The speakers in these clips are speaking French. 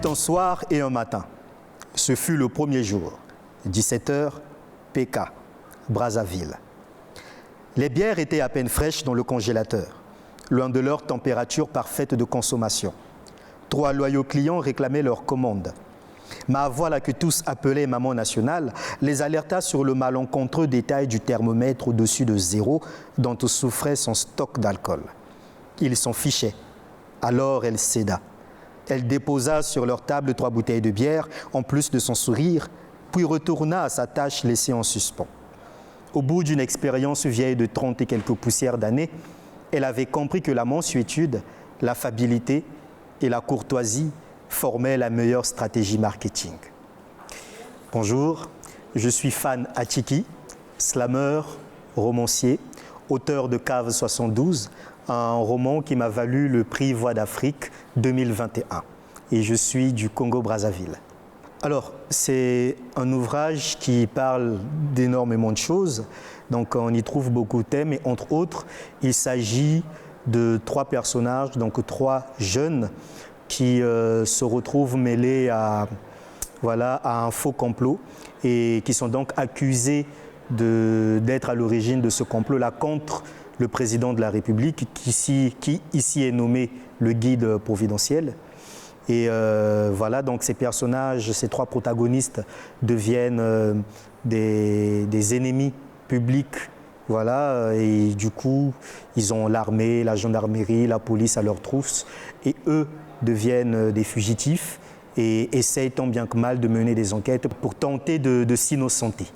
fut un soir et un matin. Ce fut le premier jour. 17h, PK, Brazzaville. Les bières étaient à peine fraîches dans le congélateur, loin de leur température parfaite de consommation. 3 loyaux clients réclamaient leur commande. Ma voilà que tous appelaient maman nationale les alerta sur le malencontreux détail du thermomètre au-dessus de 0 dont souffrait son stock d'alcool. Ils s'en fichaient. Alors elle céda. Elle déposa sur leur table 3 bouteilles de bière, en plus de son sourire, puis retourna à sa tâche laissée en suspens. Au bout d'une expérience vieille de 30 et quelques poussières d'années, elle avait compris que la mansuétude, l'affabilité et la courtoisie formaient la meilleure stratégie marketing. Bonjour, je suis Fan Atchiki, slammer, romancier, auteur de Cave 72, un roman qui m'a valu le prix Voix d'Afrique 2021. Et je suis du Congo-Brazzaville. Alors, c'est un ouvrage qui parle d'énormément de choses. Donc, on y trouve beaucoup de thèmes. Et entre autres, il s'agit de 3 personnages, donc 3 jeunes qui se retrouvent mêlés à un faux complot et qui sont donc accusés d'être à l'origine de ce complot-là contre le président de la République, qui ici est nommé le guide providentiel. Et donc ces personnages, ces 3 protagonistes deviennent des ennemis publics. Et du coup, ils ont l'armée, la gendarmerie, la police à leur trousse. Et eux deviennent des fugitifs et essayent tant bien que mal de mener des enquêtes pour tenter de s'innocenter.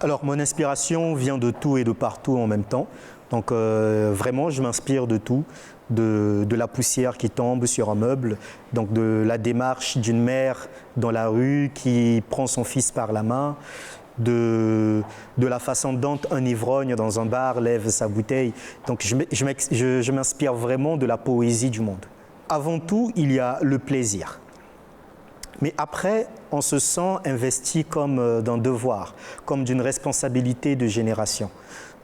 Alors, mon inspiration vient de tout et de partout en même temps. Donc, vraiment, je m'inspire de tout. De la poussière qui tombe sur un meuble, donc de la démarche d'une mère dans la rue qui prend son fils par la main, de la façon dont un ivrogne dans un bar lève sa bouteille. Donc je m'inspire vraiment de la poésie du monde. Avant tout, il y a le plaisir. Mais après, on se sent investi comme d'un devoir, comme d'une responsabilité de génération.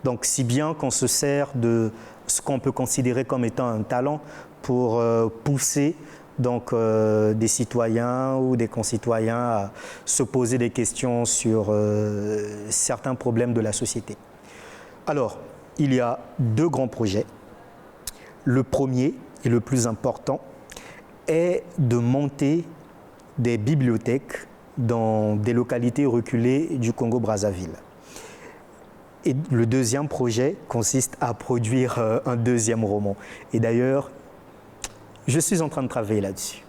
Donc si bien qu'on se sert de ce qu'on peut considérer comme étant un talent pour pousser des citoyens ou des concitoyens à se poser des questions sur certains problèmes de la société. Alors, il y a 2 grands projets. Le premier et le plus important est de monter des bibliothèques dans des localités reculées du Congo-Brazzaville. Et le deuxième projet consiste à produire un 2e roman. Et d'ailleurs, je suis en train de travailler là-dessus.